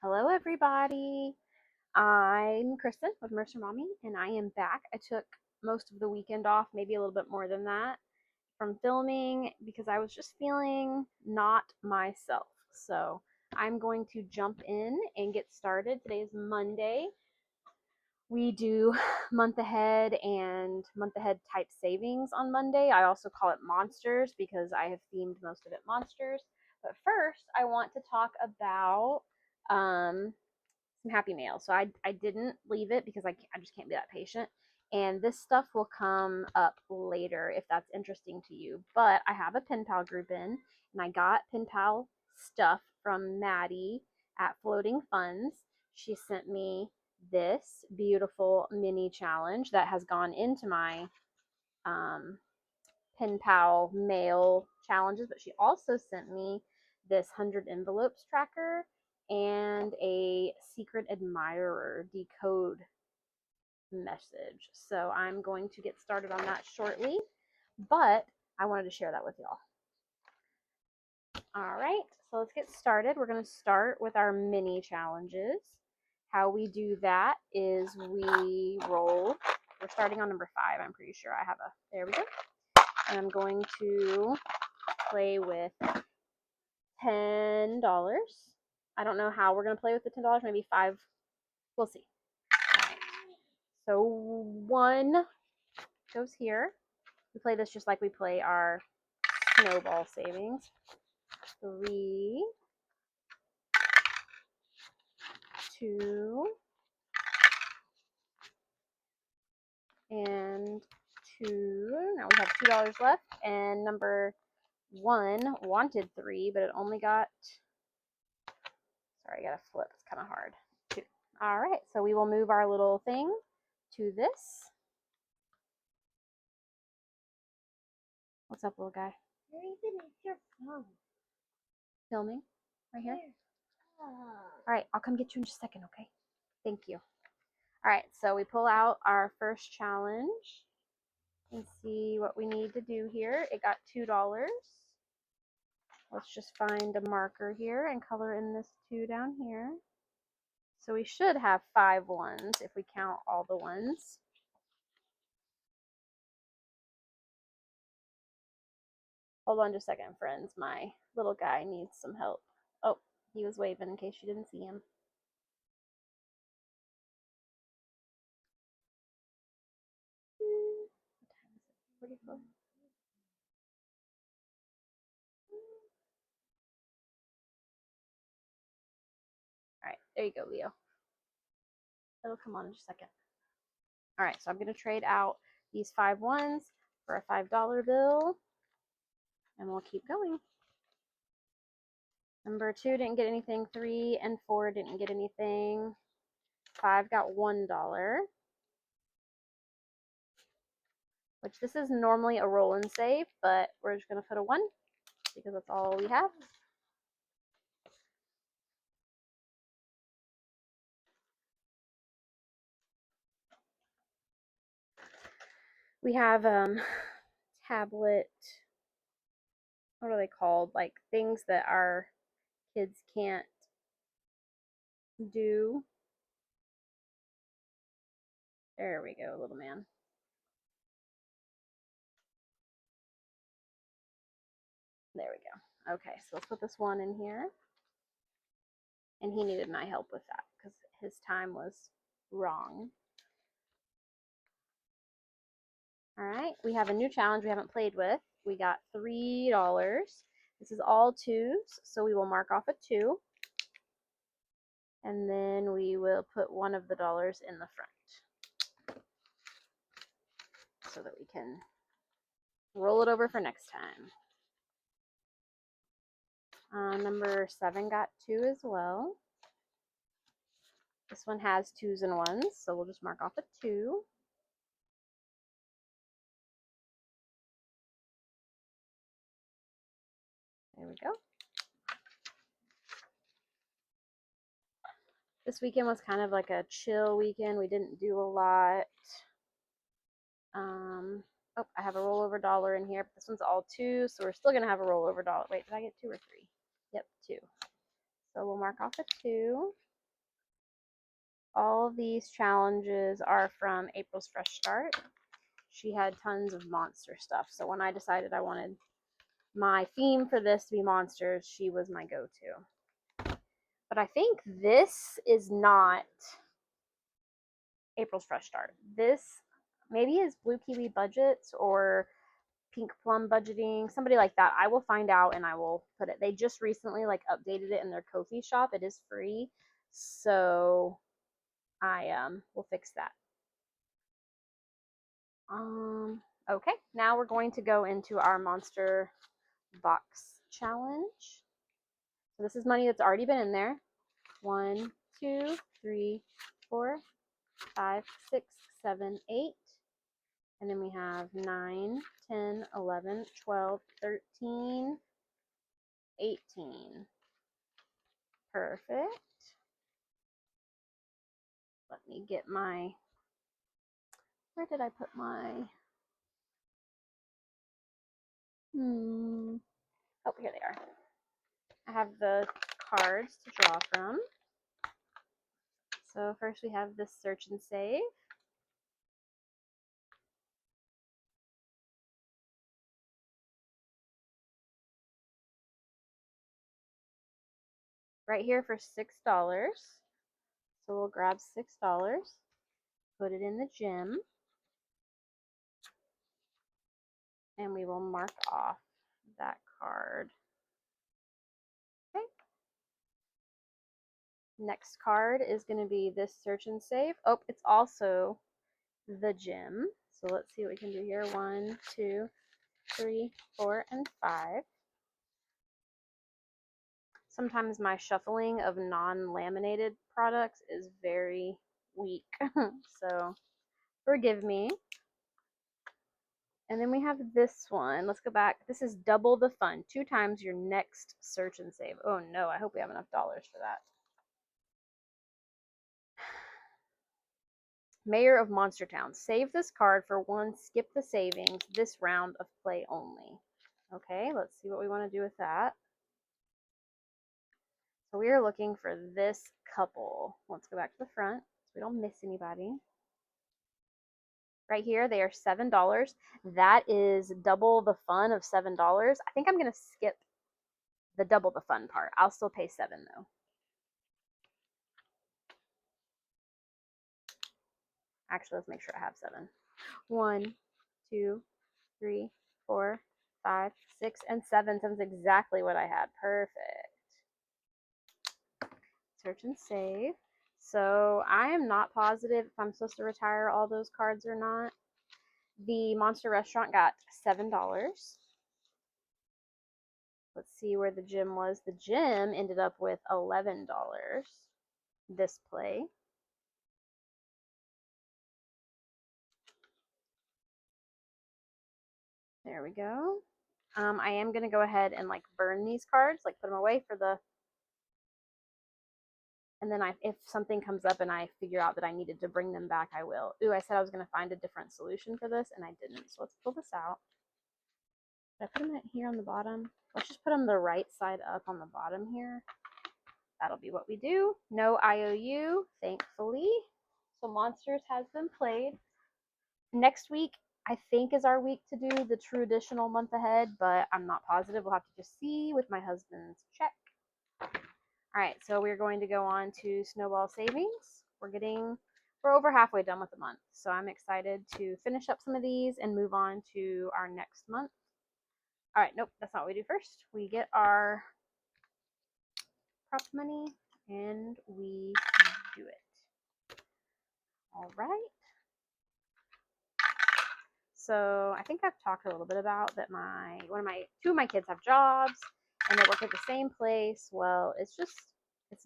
Hello, everybody. I'm Kristen with Mercer Mommy, and I am back. I took most of the weekend off, maybe a little bit more than that, from filming because I was just feeling not myself. So I'm going to jump in and get started. Today is Monday. We do month ahead and month ahead type savings on Monday. I also call it monsters because I have themed most of it monsters. But first, I want to talk about some Happy Mail. So I didn't leave it because I just can't be that patient. And this stuff will come up later if that's interesting to you. But I have a pen pal group in, and I got pen pal stuff from Maddie at Floating Funds. She sent me this beautiful mini challenge that has gone into my pen pal mail challenges, but she also sent me this 100 envelopes tracker and a secret admirer decode message. So I'm going to get started on that shortly, but I wanted to share that with y'all. All right, so let's get started. We're going to start with our mini challenges. How we do that is we roll. We're starting on number 5. I'm pretty sure I have there we go. And I'm going to play with $10. I don't know how we're going to play with the $10. Maybe 5. We'll see. All right. So 1 goes here. We play this just like we play our Snowball savings. 3, 2, and 2. Now we have $2 left. And number 1 wanted 3, but it only got, sorry, I got to flip. It's kind of hard. 2. All right, so we will move our little thing to this. What's up, little guy? Where even is your phone? Filming right here. All right, I'll come get you in just a second, okay? Thank you. All right, so we pull out our first challenge and see what we need to do here. It got $2. Let's just find a marker here and color in this 2 down here. So we should have 5 ones if we count all the ones. Hold on just a second, friends. My little guy needs some help. Oh, he was waving in case you didn't see him. Where'd he go? All right, there you go, Leo. It'll come on in just a second. All right, so I'm going to trade out these 5 ones for a $5 bill, and we'll keep going. Number 2 didn't get anything. 3 and 4 didn't get anything. 5 got $1, which this is normally a roll and save, but we're just going to put a 1 because that's all we have. We have tablet, what are they called? Like things that our kids can't do. There we go, little man. There we go. Okay, so let's put this 1 in here. And he needed my help with that because his time was wrong. All right, we have a new challenge we haven't played with. We got $3. This is all 2s, so we will mark off a 2. And then we will put one of the dollars in the front so that we can roll it over for next time. Number 7 got 2 as well. This one has 2s and 1s, so we'll just mark off a 2. There we go. This weekend was kind of like a chill weekend. We didn't do a lot. Oh, I have a rollover dollar in here, but this one's all 2, so we're still going to have a rollover dollar. Wait, did I get 2 or 3? Yep, 2. So we'll mark off a 2. All these challenges are from April's Fresh Start. She had tons of monster stuff. So when I decided I wanted my theme for this to be monsters, she was my go-to. But I think this is not April's Fresh Start. This maybe is Blue Kiwi Budgets or Pink Plum Budgeting, somebody like that. I will find out and I will put it. They just recently like updated it in their Ko-fi shop. It is free, so I will fix that. Okay, now we're going to go into our monster box challenge. So this is money that's already been in there. 1, 2, 3, 4, 5, 6, 7, 8. And then we have 9, 10, 11, 12, 13, 18. Perfect. Let me get my, where did I put my, oh, here they are. I have the cards to draw from. So first we have this search and save. Right here for $6. So we'll grab $6, put it in the gym, and we will mark off that card. Okay. Next card is going to be this search and save. Oh, it's also the gym. So let's see what we can do here. 1, 2, 3, 4, and 5. Sometimes my shuffling of non-laminated products is very weak. So forgive me. And then we have this one. Let's go back. This is double the fun. 2 times your next search and save. Oh no, I hope we have enough dollars for that. Mayor of Monstertown. Save this card for 1. Skip the savings. This round of play only. Okay, let's see what we want to do with that. So we are looking for this couple. Let's go back to the front so we don't miss anybody. Right here, they are $7. That is double the fun of $7. I think I'm going to skip the double the fun part. I'll still pay 7 though. Actually, let's make sure I have 7. 1, 2, 3, 4, 5, 6, and 7. 7's exactly what I had. Perfect. Search and save. So I am not positive if I'm supposed to retire all those cards or not. The Monster Restaurant got $7. Let's see where the gym was. The gym ended up with $11 this play. There we go. I am going to go ahead and like burn these cards, like put them away for the, and then if something comes up and I figure out that I needed to bring them back, I will. Ooh, I said I was going to find a different solution for this and I didn't. So let's pull this out. Did I put them here on the bottom? Let's just put them the right side up on the bottom here. That'll be what we do. No IOU, thankfully. So Monsters has been played. Next week, I think, is our week to do the true additional month ahead, but I'm not positive. We'll have to just see with my husband's check. All right, so we're going to go on to Snowball Savings. We're over halfway done with the month, so I'm excited to finish up some of these and move on to our next month. All right, nope, that's not what we do first. We get our prop money and we do it. All right. So I think I've talked a little bit about that two of my kids have jobs and they work at the same place. Well, it's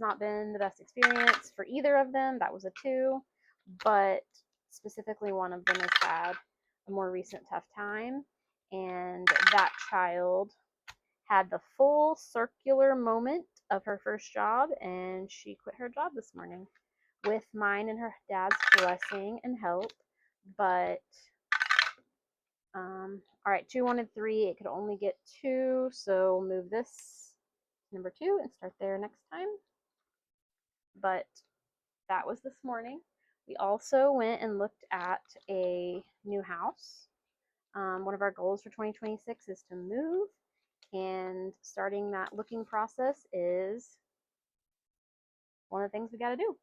not been the best experience for either of them. That was a 2, but specifically one of them has had a more recent tough time, and that child had the full circular moment of her first job, and she quit her job this morning with mine and her dad's blessing and help. But all right, 2 wanted 3. It could only get 2, so we'll move this to number 2 and start there next time. But that was this morning. We also went and looked at a new house. One of our goals for 2026 is to move, and starting that looking process is one of the things we got to do.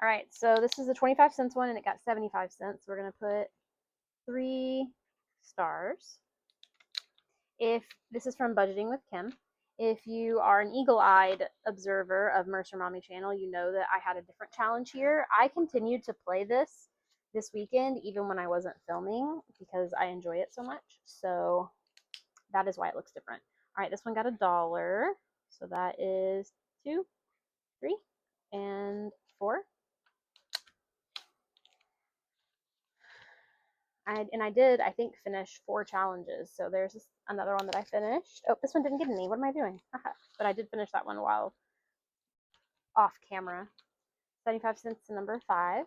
All right, so this is a 25 cents one and it got 75 cents. We're going to put 3 stars. If this is from Budgeting with Kim, if you are an eagle-eyed observer of Mercer Mommy channel, you know that I had a different challenge here. I continued to play this weekend even when I wasn't filming because I enjoy it so much. So that is why it looks different. All right, this one got $1. So that is 2, 3, and 4. I did, I think, finish 4 challenges. So there's another one that I finished. Oh, this one didn't get any. What am I doing? But I did finish that one while off camera. 75 cents to number 5.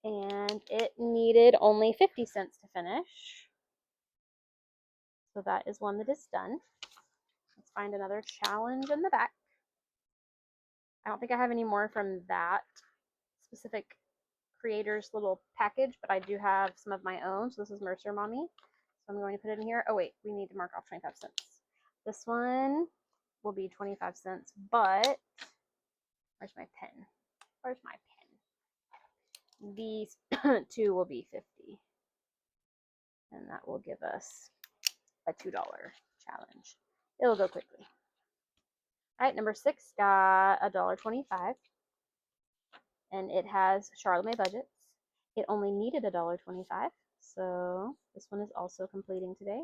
And it needed only 50 cents to finish. So that is one that is done. Let's find another challenge in the back. I don't think I have any more from that specific creator's little package, but I do have some of my own. So this is Mercer Mommy. So I'm going to put it in here. Oh wait, we need to mark off 25 cents. This one will be 25 cents, but where's my pen? Where's my pen? These 2 will be 50. And that will give us a $2 challenge. It'll go quickly. All right, number 6 got $1.25. And it has Charlemagne budgets. It only needed $1.25. So this one is also completing today.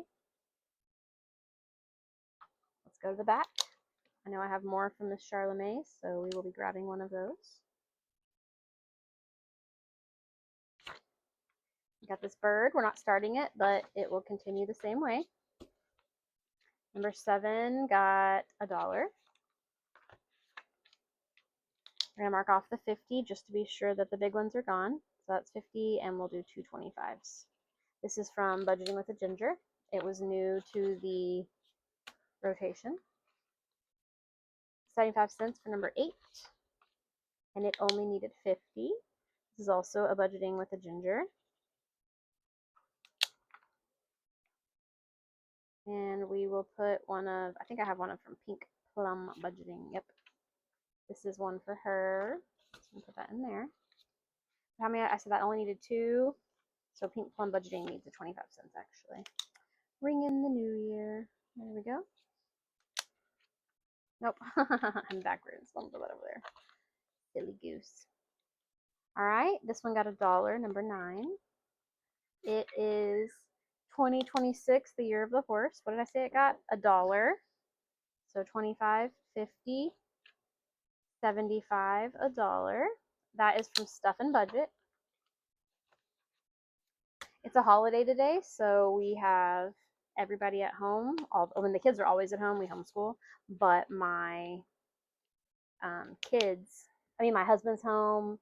Let's go to the back. I know I have more from Miss Charlemagne, so we will be grabbing one of those. We got this bird. We're not starting it, but it will continue the same way. Number 7 got $1. We're gonna mark off the 50 just to be sure that the big ones are gone. So that's 50, and we'll do 2 25s. This is from Budgeting with a Ginger. It was new to the rotation. 75 cents for number 8, and it only needed 50. This is also a Budgeting with a Ginger. And we will put one of, I think I have one from Pink Plum Budgeting. Yep. This is one for her. So I'm gonna put that in there. How many? I said that only needed 2. So Pink Plum Budgeting needs a 25 cents actually. Ring in the new year. There we go. Nope. I'm backwards. Let me put that over there. Silly goose. All right. This one got $1, number 9. It is 2026, the year of the horse. What did I say it got? $1. So 25, 50, 75, $1. That is from Stuff and Budget. It's a holiday today, so we have everybody at home. When the kids are always at home, we homeschool. But my my husband's home.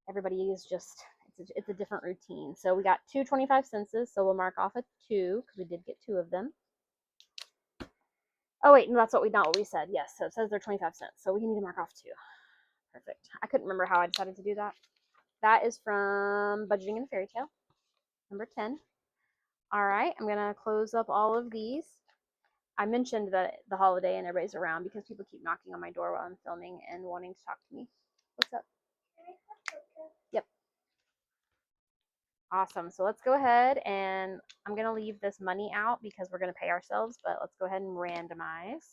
Everybody is just, it's a different routine. So we got 2 25 cents, so we'll mark off a 2 because we did get 2 of them. Oh wait, no, that's not what we said. Yes, so it says they're 25 cents, so we need to mark off 2. Perfect. I couldn't remember how I decided to do that. That is from Budgeting and Fairy Tale, number 10. All right, I'm gonna close up all of these. I mentioned that the holiday and everybody's around because people keep knocking on my door while I'm filming and wanting to talk to me. What's up? Yep. Awesome. So let's go ahead and I'm going to leave this money out because we're going to pay ourselves, but let's go ahead and randomize.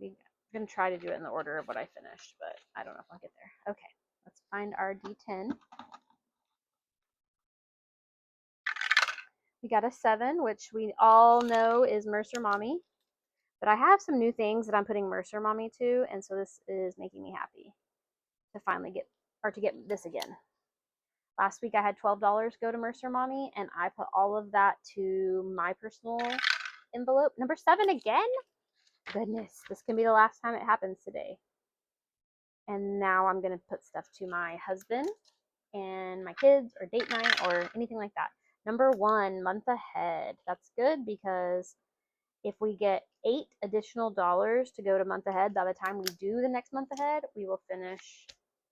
We're going to try to do it in the order of what I finished, but I don't know if I'll get there. Okay, let's find our D10. We got a 7, which we all know is Mercer Mommy, but I have some new things that I'm putting Mercer Mommy to, and so this is making me happy to finally get this again. Last week I had $12 go to Mercer Mommy, and I put all of that to my personal envelope. Number 7 again? Goodness, this can be the last time it happens today. And now I'm going to put stuff to my husband and my kids or date night or anything like that. Number 1, month ahead. That's good because If we get $8 additional to go to month ahead, by the time we do the next month ahead, we will finish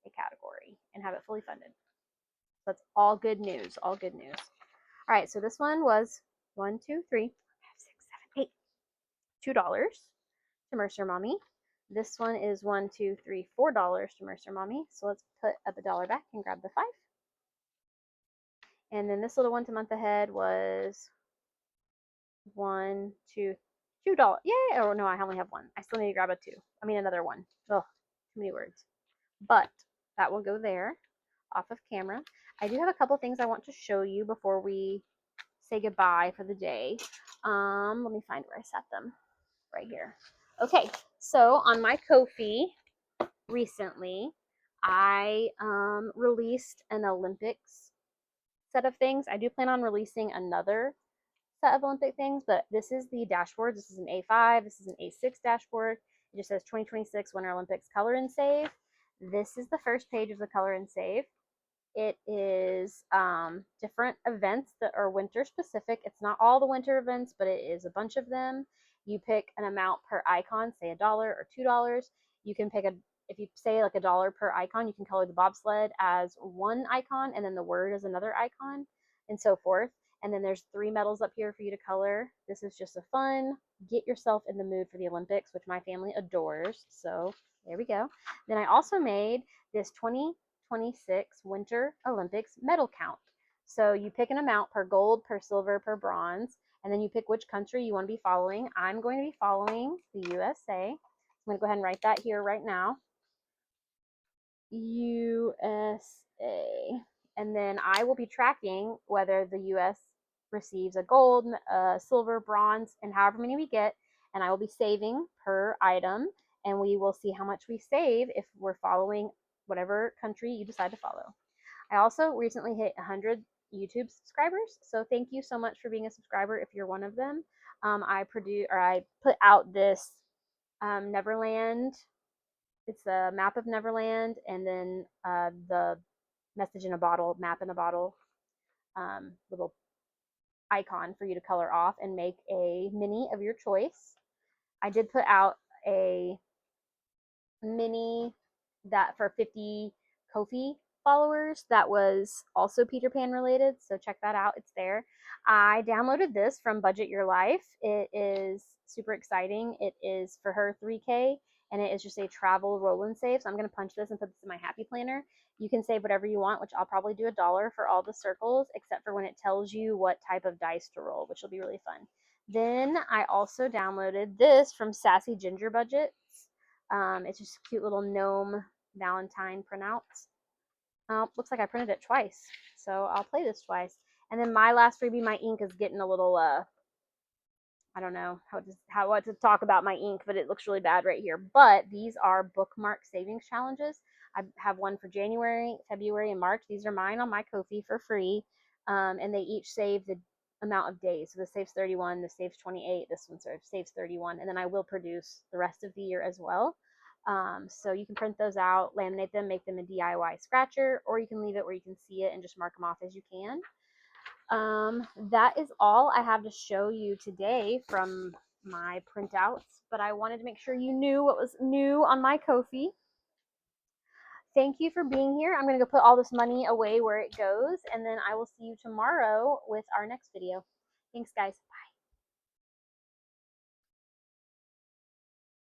a category and have it fully funded. So that's all good news. All good news. All right, so this one was $2 to Mercer Mommy. This one is $4 to Mercer Mommy. So let's put up $1 back and grab the 5. And then this little one to month ahead was $2. Yay! Oh no, I only have one. I still need to grab a 2. I mean another one. Ugh, too many words. But that will go there off of camera. I do have a couple things I want to show you before we say goodbye for the day. Let me find where I set them. Right here. Okay, so on my Ko-fi recently, I released an Olympics set of things. I do plan on releasing another set of Olympic things, but this is the dashboard. This is an A5. This is an A6 dashboard. It just says 2026 Winter Olympics Color and Save. This is the first page of the Color and Save. It is different events that are winter specific. It's not all the winter events, but it is a bunch of them. You pick an amount per icon, say $1 or $2. You can pick if you say like $1 per icon, you can color the bobsled as one icon and then the word as another icon and so forth. And then there's 3 medals up here for you to color. This is just a fun, get yourself in the mood for the Olympics, which my family adores. So there we go. Then I also made this 2026 Winter Olympics medal count. So you pick an amount per gold, per silver, per bronze, and then you pick which country you want to be following. I'm going to be following the USA. I'm going to go ahead and write that here right now. USA. And then I will be tracking whether the US receives a gold, silver, bronze, and however many we get. And I will be saving per item. And we will see how much we save if we're following whatever country you decide to follow. I also recently hit 100 YouTube subscribers. So thank you so much for being a subscriber if you're one of them. I put out this Neverland. It's a map of Neverland, and then the message in a bottle, map in a bottle, little icon for you to color off and make a mini of your choice. I did put out a mini that for 50 Ko-fi followers that was also Peter Pan related, so check that out. It's there. I downloaded this from Budget Your Life. It is super exciting. It is for her 3K, and it is just a travel roll and save. So I'm going to punch this and put this in my happy planner. You can save whatever you want, which I'll probably do $1 for all the circles, except for when it tells you what type of dice to roll, which will be really fun. Then I also downloaded this from Sassy Ginger Budget. It's just a cute little gnome Valentine printouts. Looks like I printed it twice, so I'll play this twice. And then my last freebie, my ink is getting a little, I don't know what to talk about my ink, but it looks really bad right here. But these are bookmark savings challenges. I have one for January, February, and March. These are mine on my Ko-fi for free, and they each save the amount of days. So this saves 31, this saves 28, this one saves 31, and then I will produce the rest of the year as well. So you can print those out, laminate them, make them a DIY scratcher, or you can leave it where you can see it and just mark them off as you can. That is all I have to show you today from my printouts, but I wanted to make sure you knew what was new on my Ko-fi. Thank you for being here. I'm going to go put all this money away where it goes, and then I will see you tomorrow with our next video. Thanks, guys. Bye.